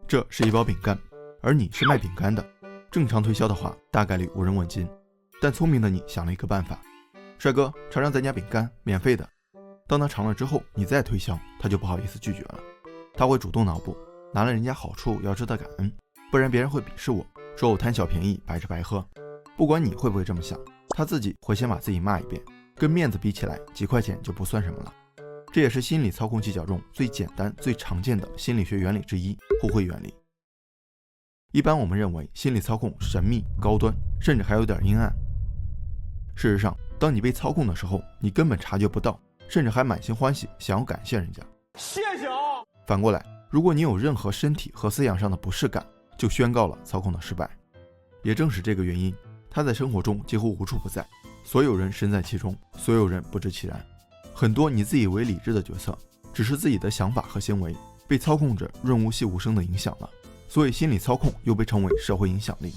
这是一包饼干，而你是卖饼干的，正常推销的话大概率无人问津。但聪明的你想了一个办法，帅哥，尝尝咱家饼干，免费的。当他尝了之后，你再推销，他就不好意思拒绝了。他会主动脑补，拿了人家好处要知道感恩，不然别人会鄙视我，说我贪小便宜白吃白喝。不管你会不会这么想，他自己会先把自己骂一遍，跟面子比起来，几块钱就不算什么了。这也是心理操控技巧中最简单最常见的心理学原理之一——互惠原理。一般我们认为心理操控神秘高端，甚至还有点阴暗。事实上，当你被操控的时候，你根本察觉不到，甚至还满心欢喜想要感谢人家。谢谢啊！反过来，如果你有任何身体和思想上的不适感，就宣告了操控的失败。也正是这个原因，它在生活中几乎无处不在，所有人身在其中，所有人不知其然。很多你自以为理智的决策，只是自己的想法和行为被操控着润物细无声的影响了，所以心理操控又被称为社会影响力。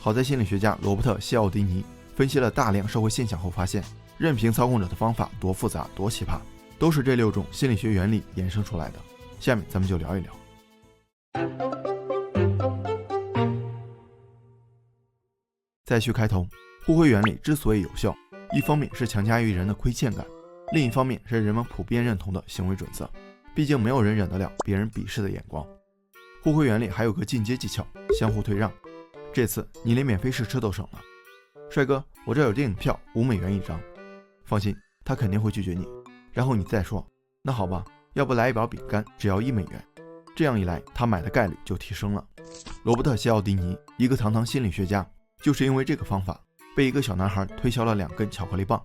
好在心理学家罗伯特·西奥迪尼分析了大量社会现象后发现，任凭操控者的方法多复杂多奇葩，都是这6种心理学原理衍生出来的。下面咱们就聊一聊。再续开头，互惠原理之所以有效，一方面是强加于人的亏欠感，另一方面是人们普遍认同的行为准则，毕竟没有人忍得了别人鄙视的眼光。互惠原理还有个进阶技巧，相互退让。这次你连免费试吃都省了。帅哥，我这有电影票，5美元一张。放心，他肯定会拒绝你。然后你再说，那好吧，要不来一包饼干，只要1美元。这样一来，他买的概率就提升了。罗伯特·西奥迪尼，一个堂堂心理学家，就是因为这个方法，被一个小男孩推销了2根巧克力棒。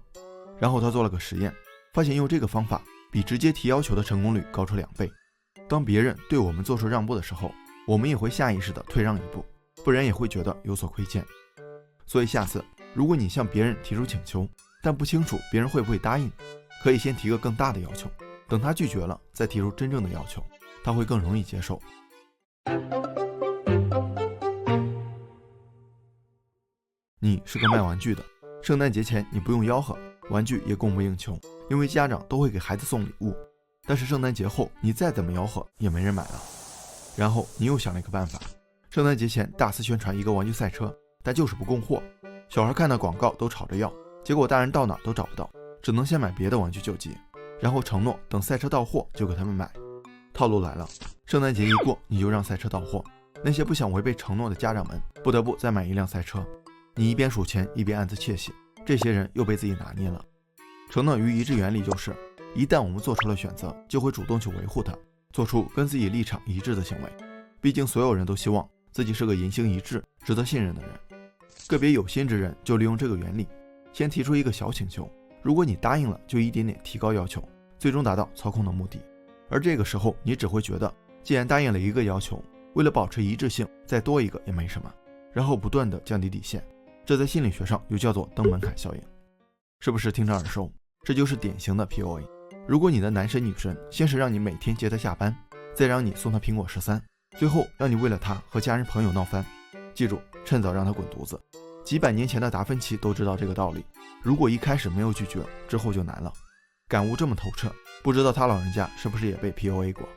然后他做了个实验，发现用这个方法比直接提要求的成功率高出2倍。当别人对我们做出让步的时候，我们也会下意识地退让一步，不然也会觉得有所亏欠。所以下次如果你向别人提出请求，但不清楚别人会不会答应，可以先提个更大的要求，等他拒绝了再提出真正的要求，他会更容易接受。你是个卖玩具的，圣诞节前你不用吆喝，玩具也供不应求，因为家长都会给孩子送礼物。但是圣诞节后你再怎么吆喝也没人买了。然后你又想了一个办法，圣诞节前大肆宣传一个玩具赛车，但就是不供货，小孩看到广告都吵着要，结果大人到哪都找不到，只能先买别的玩具救急，然后承诺等赛车到货就给他们买。套路来了，圣诞节一过你就让赛车到货，那些不想违背承诺的家长们不得不再买一辆赛车。你一边数钱一边暗自窃喜，这些人又被自己拿捏了。承诺与一致原理就是，一旦我们做出了选择，就会主动去维护它，做出跟自己立场一致的行为。毕竟所有人都希望自己是个言行一致、值得信任的人。个别有心之人就利用这个原理，先提出一个小请求，如果你答应了，就一点点提高要求，最终达到操控的目的。而这个时候你只会觉得，既然答应了一个要求，为了保持一致性，再多一个也没什么，然后不断的降低底线。这在心理学上又叫做登门槛效应。是不是听着耳熟？这就是典型的 PUA。 如果你的男神女神先是让你每天接他下班，再让你送他苹果13，最后让你为了他和家人朋友闹翻，记住，趁早让他滚犊子。几百年前的达芬奇都知道这个道理，如果一开始没有拒绝，之后就难了。感悟这么透彻，不知道他老人家是不是也被 PUA 过。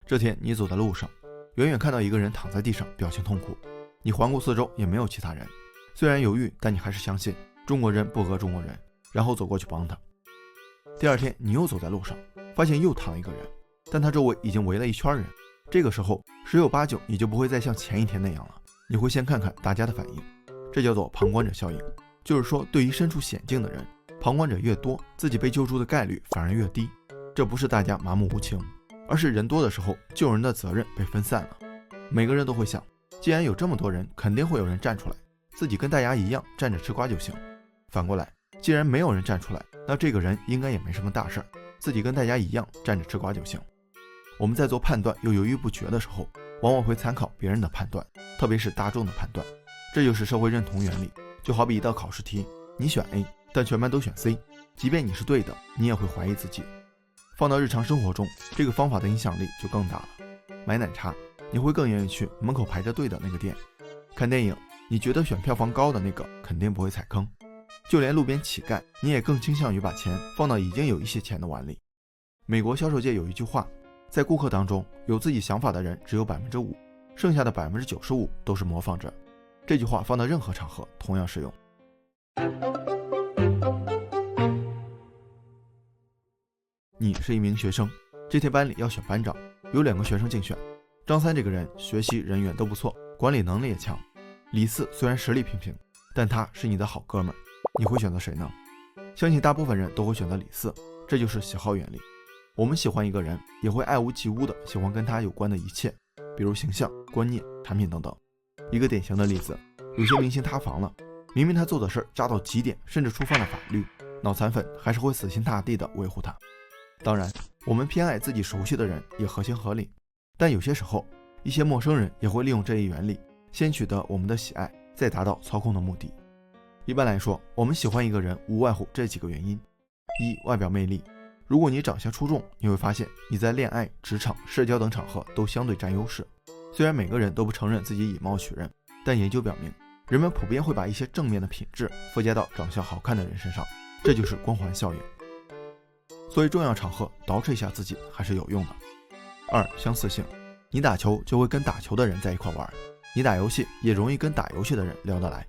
这天你走在路上，远远看到一个人躺在地上，表情痛苦。你环顾四周，也没有其他人。虽然犹豫，但你还是相信中国人不讹中国人，然后走过去帮他。第二天你又走在路上，发现又躺一个人，但他周围已经围了一圈人。这个时候十有八九你就不会再像前一天那样了，你会先看看大家的反应。这叫做旁观者效应，就是说对于身处险境的人，旁观者越多，自己被救助的概率反而越低。这不是大家麻木无情，而是人多的时候救人的责任被分散了。每个人都会想，既然有这么多人，肯定会有人站出来，自己跟大家一样站着吃瓜就行。反过来，既然没有人站出来，那这个人应该也没什么大事，自己跟大家一样站着吃瓜就行。我们在做判断又犹豫不决的时候，往往会参考别人的判断，特别是大众的判断。这就是社会认同原理。就好比一道考试题，你选 A， 但全班都选 C， 即便你是对的，你也会怀疑自己。放到日常生活中，这个方法的影响力就更大了。买奶茶，你会更愿意去门口排着队的那个店。看电影，你觉得选票房高的那个肯定不会踩坑。就连路边乞丐，你也更倾向于把钱放到已经有一些钱的碗里，美国销售界有一句话，在顾客当中有自己想法的人只有 5%， 剩下的 95% 都是模仿者。这句话放到任何场合同样适用。你是一名学生，这天班里要选班长，有2个学生竞选。张三这个人学习人缘都不错，管理能力也强。李四虽然实力平平，但他是你的好哥们儿，你会选择谁呢？相信大部分人都会选择李四，这就是喜好原理。我们喜欢一个人，也会爱屋及乌的喜欢跟他有关的一切，比如形象、观念、产品等等。一个典型的例子，有些明星塌房了，明明他做的事儿渣到极点，甚至触犯了法律，脑残粉还是会死心塌地的维护他。当然，我们偏爱自己熟悉的人也合情合理，但有些时候，一些陌生人也会利用这一原理，先取得我们的喜爱，再达到操控的目的。一般来说，我们喜欢一个人无外乎这几个原因：一、外表魅力。如果你长相出众，你会发现你在恋爱、职场、社交等场合都相对占优势。虽然每个人都不承认自己以貌取人，但研究表明，人们普遍会把一些正面的品质附加到长相好看的人身上，这就是光环效应。所以重要场合捯饬一下自己还是有用的。二、相似性。你打球就会跟打球的人在一块玩，你打游戏也容易跟打游戏的人聊得来。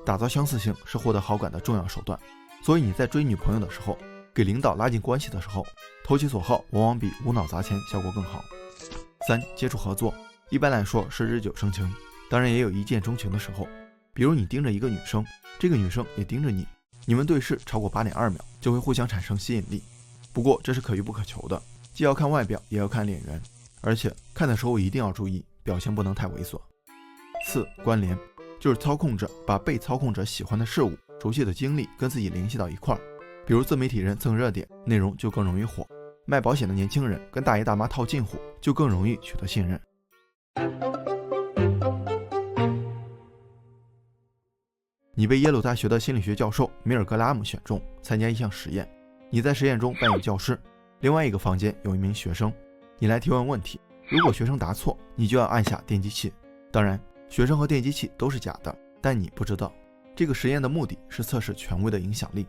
打造相似性是获得好感的重要手段，所以你在追女朋友的时候，给领导拉近关系的时候，投其所好往往比无脑砸钱效果更好。三、接触合作。一般来说是日久生情，当然也有一见钟情的时候，比如你盯着一个女生，这个女生也盯着你，你们对视超过 8.2 秒就会互相产生吸引力。不过这是可遇不可求的，既要看外表也要看脸缘，而且看的时候一定要注意表现不能太猥琐。四、关联，就是操控者把被操控者喜欢的事物、熟悉的经历跟自己联系到一块儿，比如自媒体人蹭热点，内容就更容易火；卖保险的年轻人跟大爷大妈套近乎，就更容易取得信任。你被耶鲁大学的心理学教授米尔格拉姆选中参加一项实验，你在实验中扮演教师，另外一个房间有一名学生，你来提问问题，如果学生答错，你就要按下电击器。当然，学生和电击器都是假的，但你不知道。这个实验的目的是测试权威的影响力。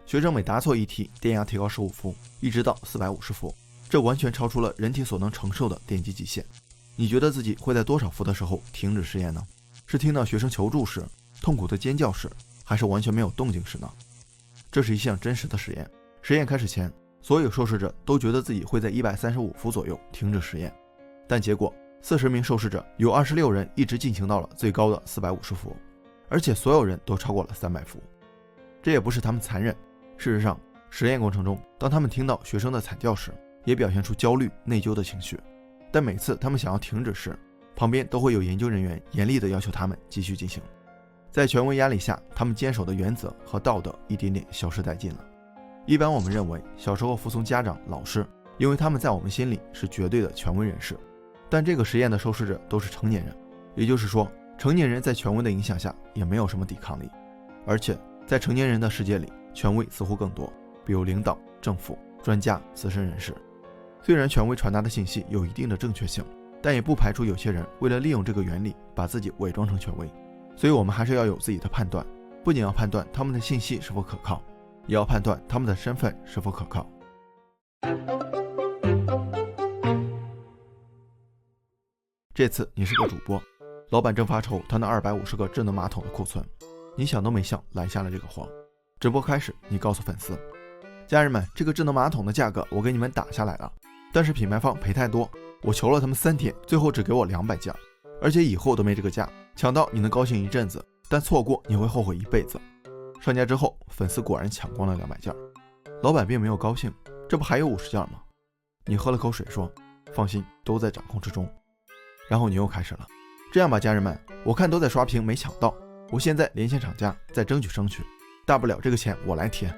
学生每答错一题，电压提高15伏，一直到450伏，这完全超出了人体所能承受的电击极限。你觉得自己会在多少伏的时候停止实验呢？是听到学生求助时，痛苦的尖叫时，还是完全没有动静时呢？这是一项真实的实验。实验开始前，所有受试者都觉得自己会在135伏左右停止实验，但结果40名受试者有26人一直进行到了最高的450伏，而且所有人都超过了300伏。这也不是他们残忍，事实上，实验过程中，当他们听到学生的惨叫时，也表现出焦虑、内疚的情绪。但每次他们想要停止时，旁边都会有研究人员严厉地要求他们继续进行。在权威压力下，他们坚守的原则和道德一点点消失殆尽了。一般我们认为，小时候服从家长、老师，因为他们在我们心里是绝对的权威人士。但这个实验的受试者都是成年人，也就是说，成年人在权威的影响下也没有什么抵抗力。而且，在成年人的世界里，权威似乎更多，比如领导、政府、专家、资深人士。虽然权威传达的信息有一定的正确性，但也不排除有些人为了利用这个原理，把自己伪装成权威。所以我们还是要有自己的判断，不仅要判断他们的信息是否可靠，也要判断他们的身份是否可靠。这次你是个主播，老板正发愁他那250个智能马桶的库存，你想都没想拦下了这个活。直播开始，你告诉粉丝，家人们，这个智能马桶的价格我给你们打下来了，但是品牌方赔太多，我求了他们3天，最后只给我200件，而且以后都没这个价，抢到你能高兴一阵子，但错过你会后悔一辈子。上架之后，粉丝果然抢光了200件，老板并没有高兴，这不还有50件吗？你喝了口水说，放心，都在掌控之中。然后你又开始了，这样吧，家人们，我看都在刷屏没抢到，我现在连线厂家再争取，大不了这个钱我来贴。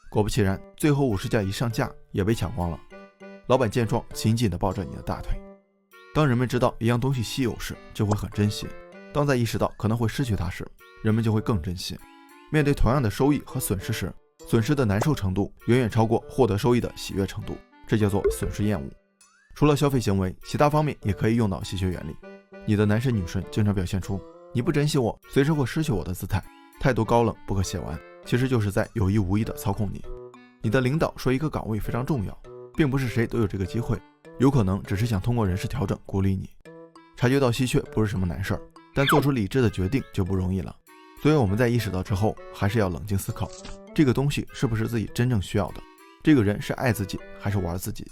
果不其然，最后50件一上架也被抢光了。老板见状，紧紧地抱着你的大腿。当人们知道一样东西稀有时，就会很珍惜；当在意识到可能会失去它时，人们就会更珍惜。面对同样的收益和损失时，损失的难受程度远远超过获得收益的喜悦程度，这叫做损失厌恶。除了消费行为，其他方面也可以用到稀缺原理。你的男神女神经常表现出你不珍惜我，随时会失去我的姿态，态度高冷不可写完，其实就是在有意无意地操控你。你的领导说一个岗位非常重要，并不是谁都有这个机会，有可能只是想通过人事调整鼓励你。察觉到稀缺不是什么难事儿，但做出理智的决定就不容易了。所以我们在意识到之后，还是要冷静思考，这个东西是不是自己真正需要的？这个人是爱自己还是玩自己？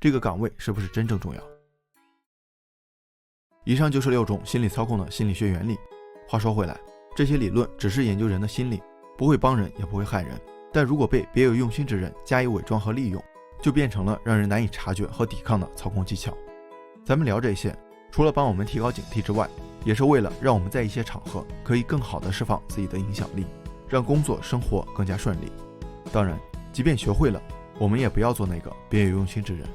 这个岗位是不是真正重要？以上就是6种心理操控的心理学原理。话说回来，这些理论只是研究人的心理，不会帮人也不会害人，但如果被别有用心之人加以伪装和利用，就变成了让人难以察觉和抵抗的操控技巧。咱们聊这些，除了帮我们提高警惕之外，也是为了让我们在一些场合可以更好地释放自己的影响力，让工作生活更加顺利。当然，即便学会了，我们也不要做那个别有用心之人。